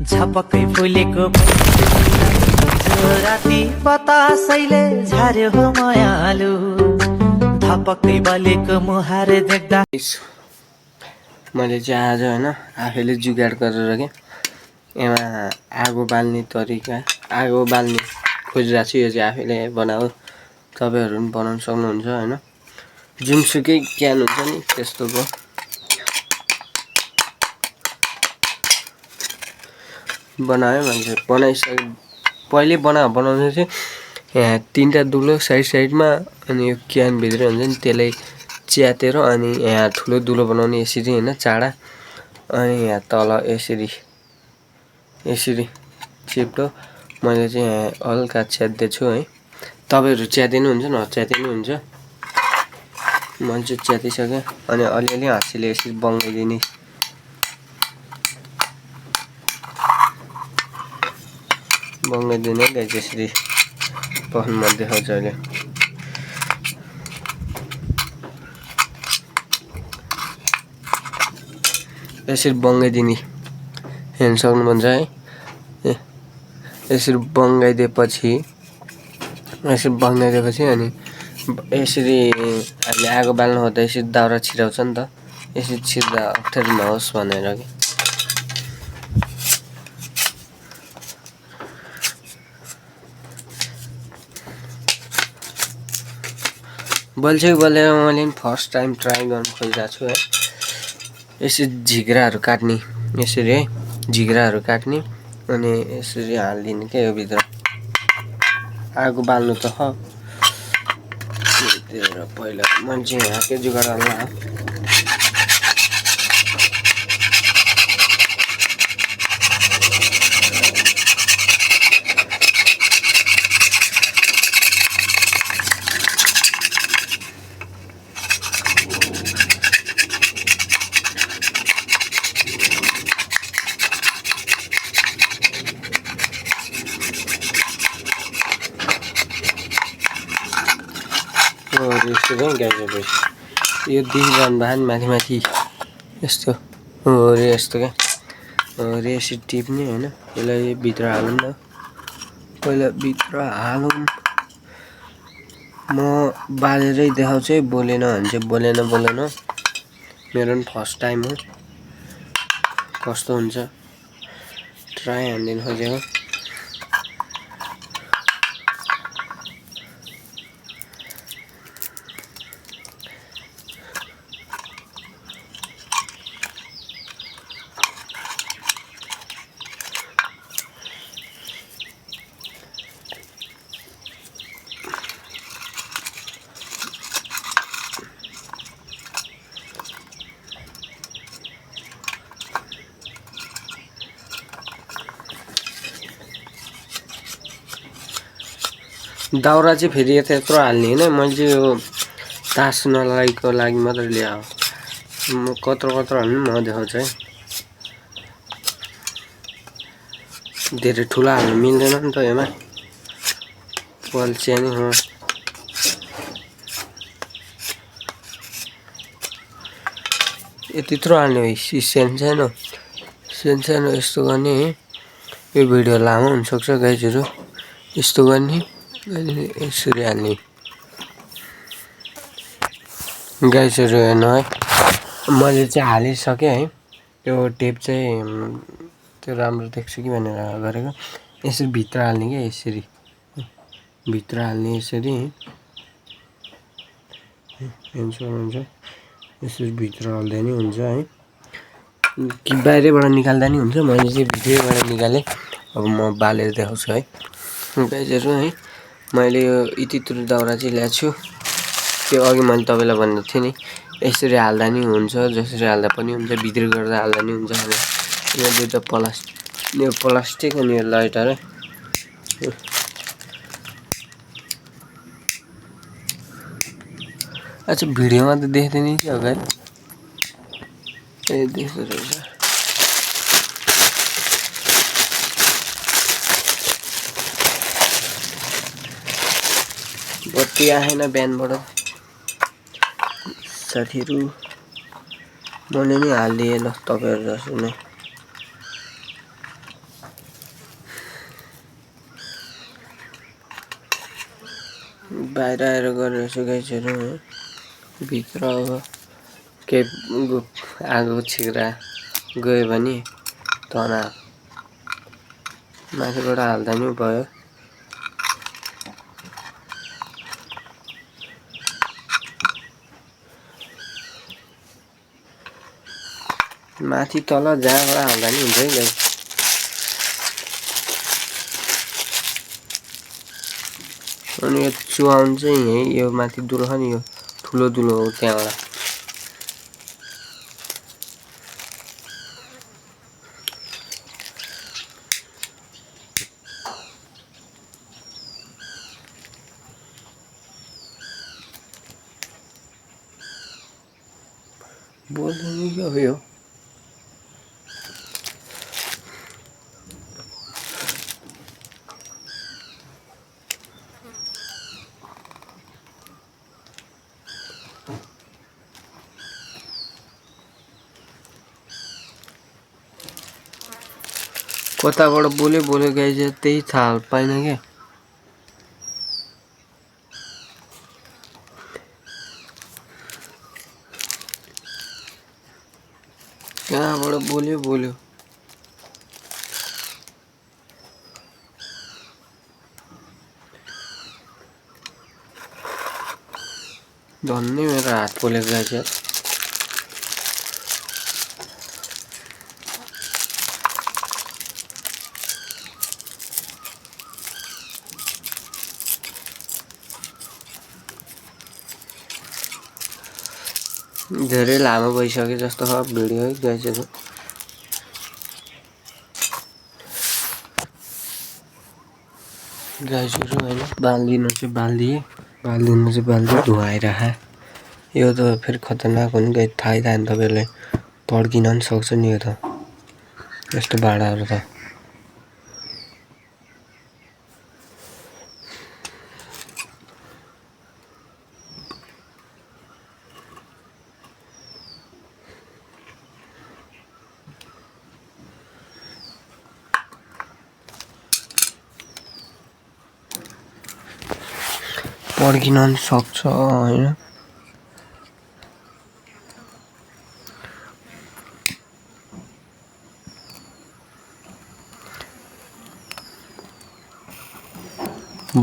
झपक्कै फुलेको राति बतासैले झार्यो हो मायालु धपक्कै बलेको मुहार देख्दा मैले चाहिँ आज होइन आफैले जुगाड गरेर के यहाँ आगो बाल्ने तरिका आगो बाल्ने खोजिरहेको छु। यो चाहिँ आफैले बनाऊ तपाईँहरू पनि बनाउन सक्नुहुन्छ होइन। जुनसुकै ज्ञान हुन्छ नि त्यस्तोको बनायो मान्छे बनाइसके पहिले बनाउने चाहिँ यहाँ तीनटा दुलो साइडमा अनि यो क्यानभित्र हुन्छ नि त्यसलाई च्यातेर अनि यहाँ ठुलो दुलो बनाउने यसरी होइन चाडा अनि यहाँ तल यसरी चिप्लो मैले चाहिँ यहाँ हल्का च्यात्दैछु है। तपाईँहरू च्यातिनु हुन्छ नच्यातिनु हुन्छ। मैले चाहिँ च्यातिसकेँ अनि अलिअलि हाँसीले यसरी बङ्गाइदिने गाई त्यसरी पखनमा देखाउँछ अहिले। यसरी बङ्गाइदिने हेर्न सक्नुहुन्छ है। यसरी बङ्गाइदिएपछि अनि यसरी हामीले आगो बाल्नु खोज्दा यसरी दाउरा छिराउँछ नि त। यसरी छिर्दा अप्ठ्यारो नहोस् भनेर कि बल्छै बलेर मैले पनि फर्स्ट टाइम ट्राई गर्न खोजिरहेको छु है। यसरी झिग्राहरू काट्ने यसरी है झिग्राहरू काट्ने अनि यसरी हालिदिने क्या यो भित्र आगो बाल्नु त हो। पहिला मान्छे यहाँकै जुगाड हाल्ला यस्तो गाई यो देखिरहनु भए नि माथि यस्तो रे यस्तो क्या रे यसरी टिप्ने होइन। यसलाई भित्र हालौँ न पहिला भित्र हालौँ। म बालेरै देखाउँछु है बोलेन भने चाहिँ बोलेन मेरो पनि फर्स्ट टाइम हो कस्तो हुन्छ ट्राई हान्दिनु खोजेको। दाउरा चाहिँ फेरि यत्रो हाल्ने होइन। मैले चाहिँ यो तास्नलाईको लागि मात्रै ल्याएको। म कत्रो हाल्नु म देखाउँछु है। धेरै ठुलो हाल्नु मिल्दैन नि त यसमा पल्चिया नि हो। यत्रो हाल्ने हो सानो यस्तो गर्ने यो भिडियो लामो हुनसक्छ गाइजहरू। यस्तो गर्ने अनि यसरी हाल्ने गाइजहरू हेर्नु है। मैले चाहिँ हालिसकेँ है। त्यो टेप चाहिँ त्यो राम्रो देख्छु कि भनेर गरेको। यसरी भित्र हाल्ने क्या यसरी भित्र हाल्ने यसरी हुन्छ यसरी भित्र हाल्दा नि हुन्छ है कि बाहिरबाट निकाल्दा नि हुन्छ। मैले चाहिँ भित्रैबाट निकालेँ। अब म बालेर देखाउँछु है गाइजहरू है। मैले यो यत्रो दाउरा चाहिँ ल्याएको छु। त्यो अघि मैले तपाईँलाई भनेको थिएँ नि यसरी हाल्दा नि हुन्छ जसरी हाल्दा पनि हुन्छ भित्र गर्दा हाल्दा नि हुन्छ भनेर। यो दुईवटा प्लास्टिक अनि यो लाइटर है। अच्छा भिडियोमा त देख्दैन कि अगाडि ए देख्दो रहेछ। बत्ती आएन बिहानबाट साथीहरू। मैले नि हालिदिएँ ल तपाईँहरू जस्तो नै। बाहिर आएर गरिरहेछु गाइसहरू है। भित्र अब केही आगो छिक्रा गयो भने तना माथिबाट हाल्दा नि भयो। माथि तल जहाँबाट हाल्दा नि हुन्छ है गाइस। अनि यो चुहाउनु चाहिँ यही यो माथि दुलो छ नि, यो ठुलो दुलो हो त्यहाँबाट। बोल्नु नि के हो यो? कताबाट बोल्यो गाइस, त्यही थाहा पाइन क्या। कहाँबाट बोल्यो। धन्नै मेरो हात पोलेको गाइस। धेरै लामो भइसक्यो जस्तो छ भिडियो है गाइसहरू। गाइसहरू होइन, बाल्दिनु चाहिँ बाल्दिए धुवाइराख। यो त फेरि खतरनाक हो नि गाइस, थाहै थाहा तपाईँहरूलाई पड्किन पनि सक्छ नि यो त, यस्तो भाँडाहरू त। पड्किन पनि सक्छ होइन।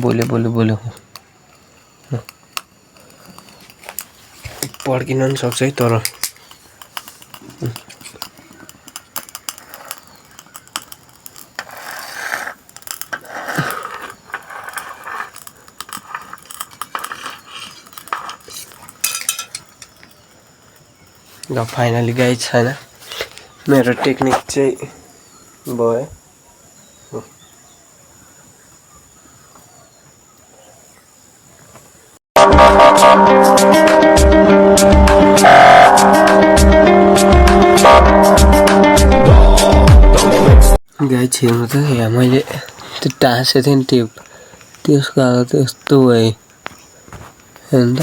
बोल्यो पड्किन पनि सक्छ है तर। ल फाइनली गाइस छैन, मेरो टेक्निक चाहिँ भयो। गाइस हेर्नु त, यहाँ मैले त्यो टाँसेको थिएँ नि टेप, त्यसको हालत त्यस्तो भयो हेर्नु त,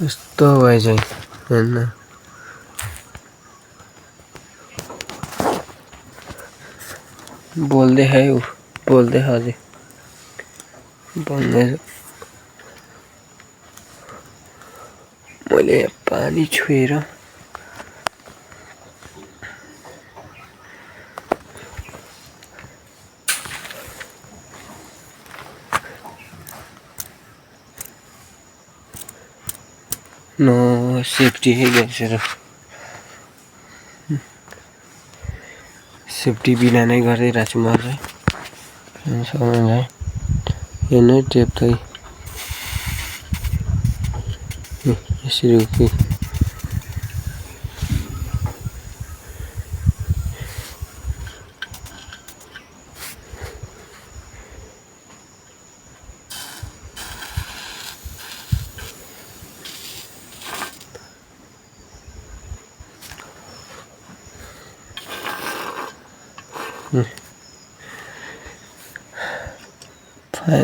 यस्तो भयो चाहिँ हेर्नु। बोल्दै है ऊ, बोल्दै अझै भन्दैछु। मैले पानी छुएर नो सेफ्टी है गाइसहरू, सेफ्टी बिना नै गरिरहेको छु म चाहिँ सबैलाई। हेर्नु टेप त यसरी उक्यो।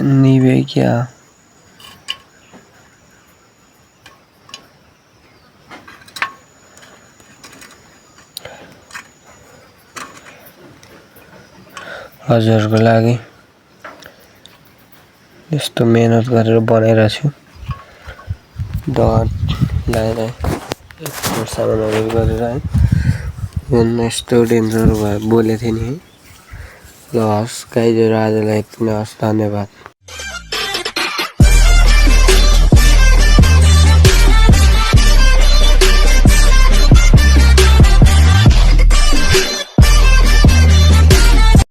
निभे क्या हजुरको लागि यस्तो मेहनत गरेर बनाइरहेको छु डट लगाएर यस्तो सामानहरू गरेर है यस्तो डेन्जर भयो बोलेको थिएँ नि है ल हस् गाइजहरू आजलाई यति नै हस् धन्यवाद।